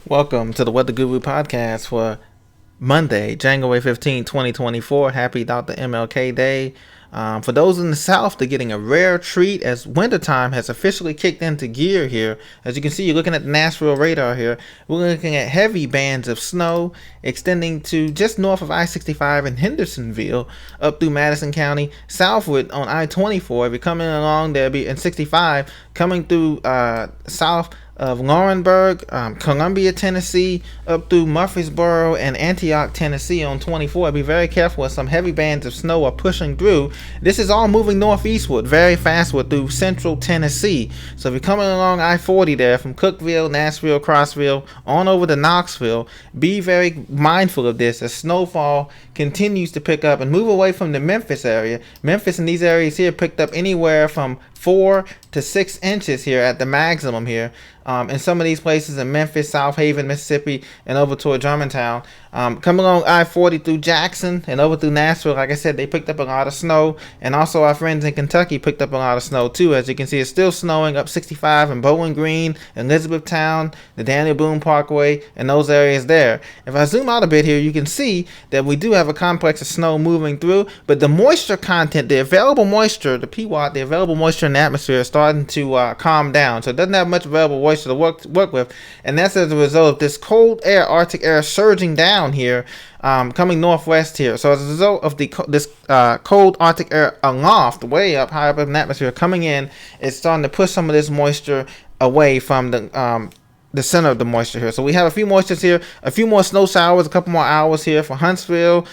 Welcome to the Weather Guru podcast for Monday, January 15, 2024. Happy Dr. MLK Day. For those in the South, they're getting a rare treat as wintertime has officially kicked into gear here. As you can see, you're looking at the Nashville radar here. We're looking at heavy bands of snow extending to just north of I-65 in Hendersonville, up through Madison County, southward on I-24. If you're coming along there, be in 65, coming through south of Laurinburg, Columbia, Tennessee, up through Murfreesboro and Antioch, Tennessee on 24. Be very careful as some heavy bands of snow are pushing through. This is all moving northeastward very fastward through central Tennessee. So if you're coming along I-40 there from Cookeville, Nashville, Crossville, on over to Knoxville, be very mindful of this as snowfall continues to pick up and move away from the Memphis area. Memphis and these areas here picked up anywhere from 4 to 6 inches here at the maximum here. In some of these places in Memphis, South Haven, Mississippi, and over toward Germantown. Coming along I-40 through Jackson and over through Nashville, like I said, they picked up a lot of snow. And also our friends in Kentucky picked up a lot of snow too. As you can see, it's still snowing up 65 in Bowling Green, Elizabethtown, the Daniel Boone Parkway, and those areas there. If I zoom out a bit here, you can see that we do have a complex of snow moving through, but the moisture content, the available moisture, the PWAT, the available moisture in the atmosphere is starting to calm down. So it doesn't have much available moisture to work with, and that's as a result of this cold air, Arctic air surging down here, coming northwest here. So as a result of this cold Arctic air aloft, way up high up in the atmosphere coming in, it's starting to push some of this moisture away from the center of the moisture here. So we have a few moistures here, a few more snow showers, a couple more hours here for Huntsville,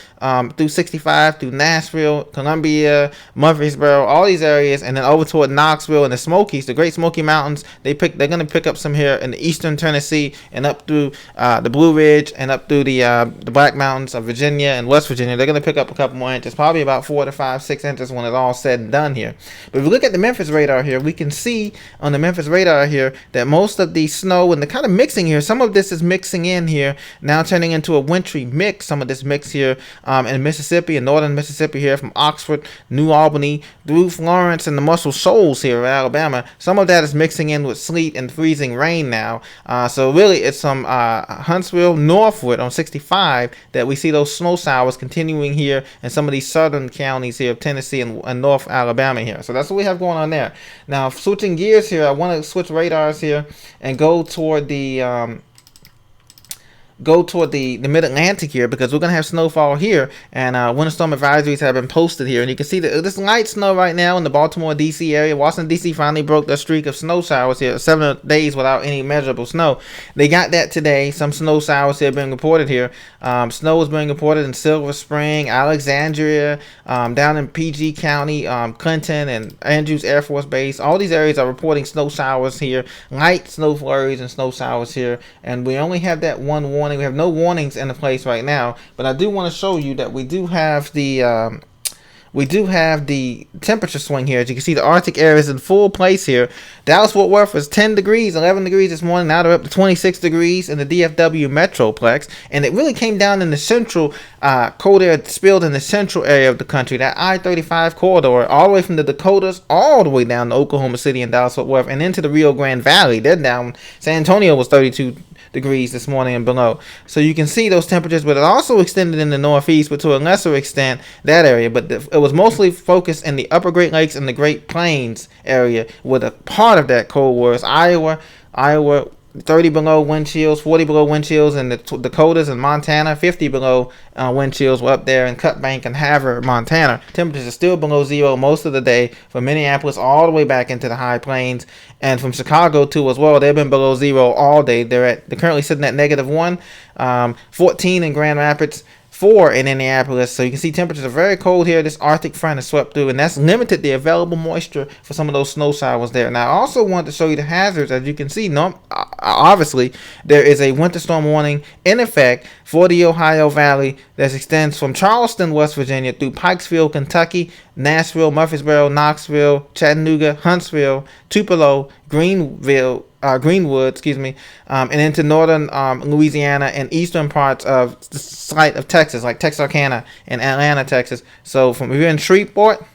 through 65, through Nashville, Columbia, Murfreesboro, all these areas, and then over toward Knoxville and the Smokies, the Great Smoky Mountains. They're going to pick up some here in the eastern Tennessee and up through the Blue Ridge and up through the Black Mountains of Virginia and West Virginia. They're going to pick up a couple more inches, probably about 4 to 5, 6 inches when it's all said and done here. But if we look at the Memphis radar here, we can see on the Memphis radar here that most of the snow and the kind of mixing here, some of this is mixing in here, now turning into a wintry mix. Some of this mix here in Mississippi and northern Mississippi here from Oxford, New Albany, through Florence and the Muscle Shoals here in Alabama. Some of that is mixing in with sleet and freezing rain now. So really it's from Huntsville northward on 65 that we see those snow showers continuing here in some of these southern counties here of Tennessee and North Alabama here. So that's what we have going on there. Now switching gears here, I want to switch radars here and go toward the mid-Atlantic here, because we're going to have snowfall here, and winter storm advisories have been posted here, and you can see that this light snow right now in the Baltimore DC area. Washington DC finally broke their streak of snow showers here, 7 days without any measurable snow. They got that today. Some snow showers here being reported here. Snow is being reported in Silver Spring, Alexandria, down in PG County, Clinton and Andrews Air Force Base. All these areas are reporting snow showers here, light snow flurries and snow showers here, and we only have that one warning. We have no warnings in the place right now, but I do want to show you that we do have the temperature swing here. As you can see, the Arctic air is in full place here. Dallas-Fort Worth was 10 degrees, 11 degrees this morning. Now they're up to 26 degrees in the DFW Metroplex. And it really came down in the central, cold air spilled in the central area of the country. That I-35 corridor, all the way from the Dakotas, all the way down to Oklahoma City and Dallas-Fort Worth, and into the Rio Grande Valley. They're down. San Antonio was 32 degrees this morning and below. So you can see those temperatures, but it also extended in the northeast, but to a lesser extent that area. But it was mostly focused in the upper Great Lakes and the Great Plains area, with a part of that cold was Iowa 30 below wind chills, 40 below wind chills in the Dakotas and Montana, 50 below wind chills were up there in Cut Bank and Havre, Montana. Temperatures are still below zero most of the day from Minneapolis all the way back into the high plains, and from Chicago too as well. They've been below zero all day. They're currently sitting at -1, 14 in Grand Rapids, 4 in Indianapolis. So you can see temperatures are very cold here. This Arctic front has swept through, and that's limited the available moisture for some of those snow showers there. Now I also wanted to show you the hazards. As you can see, obviously there is a winter storm warning in effect for the Ohio Valley that extends from Charleston, West Virginia, through Pikesville, Kentucky, Nashville, Murfreesboro, Knoxville, Chattanooga, Huntsville, Tupelo, Greenwood, and into northern Louisiana and eastern parts of the site of Texas, like Texarkana and Atlanta, Texas. So if you're in Shreveport,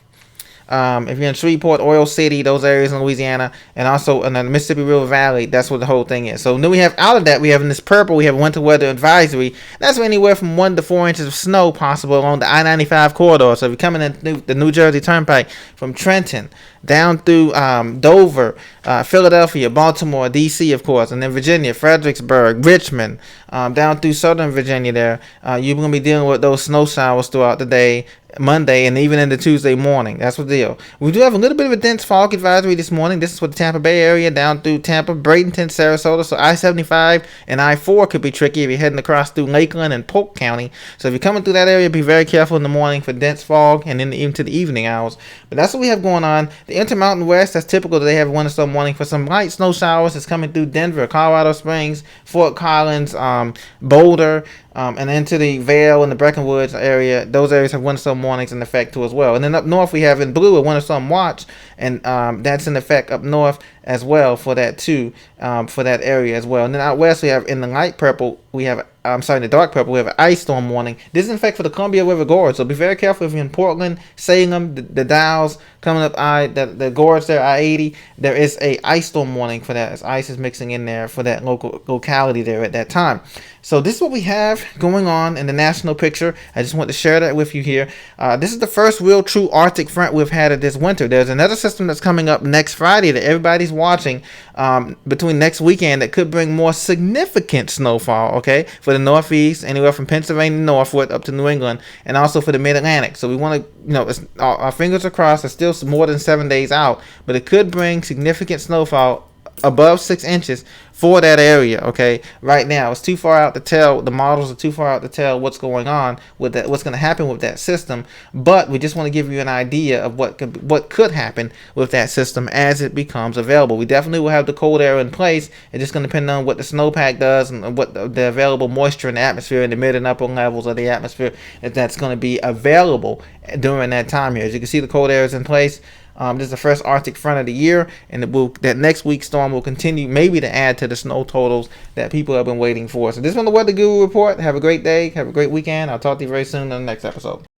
If you're in Shreveport, Oil City, those areas in Louisiana, and also in the Mississippi River Valley, that's what the whole thing is. So then we have out of that, we have in this purple, we have winter weather advisory. That's anywhere from 1 to 4 inches of snow possible along the I-95 corridor. So if you're coming in the New Jersey Turnpike from Trenton down through Dover, Philadelphia, Baltimore, D.C., of course, and then Virginia, Fredericksburg, Richmond, down through Southern Virginia there, you're going to be dealing with those snow showers throughout the day, Monday, and even into Tuesday morning. That's what the deal. We do have a little bit of a dense fog advisory this morning. This is for the Tampa Bay area, down through Tampa, Bradenton, Sarasota. So I-75 and I-4 could be tricky if you're heading across through Lakeland and Polk County. So if you're coming through that area, be very careful in the morning for dense fog and then into the evening hours. But that's what we have going on. The Intermountain West, that's typical that they have winter storm warning for some light snow showers. It's coming through Denver, Colorado Springs, Fort Collins, Boulder, and into the Vale and the Breckenwoods area. Those areas have winter storm warnings in effect too as well. And then up north we have in blue a winter storm watch, and that's in effect up north as well for that too, for that area as well. And then out west we have in the light purple, we have in the dark purple, we have an ice storm warning. This is in effect for the Columbia River Gorge, so be very careful if you're in Portland, Salem, the Dalles, coming up the gorge there, I-80. There is a ice storm warning for that, as ice is mixing in there for that locality there at that time. So this is what we have going on in the national picture. I just want to share that with you here. This is the first real true Arctic front we've had of this winter. There's another system that's coming up next Friday that everybody's watching between next weekend that could bring more significant snowfall, okay, for the Northeast, anywhere from Pennsylvania northward up to New England, and also for the Mid-Atlantic. So we want to, our fingers are crossed. It's still more than 7 days out, but it could bring significant snowfall above 6 inches for that area. Okay, right now it's too far out to tell. The models are too far out to tell what's going on with that, what's going to happen with that system. But we just want to give you an idea of what could happen with that system as it becomes available. We definitely will have the cold air in place. It's just going to depend on what the snowpack does and what the available moisture in the atmosphere in the mid and upper levels of the atmosphere that's going to be available during that time here. As you can see, the cold air is in place. This is the first Arctic front of the year, and that next week's storm will continue maybe to add to the snow totals that people have been waiting for. So this is the Weather Guru Report. Have a great day. Have a great weekend. I'll talk to you very soon on the next episode.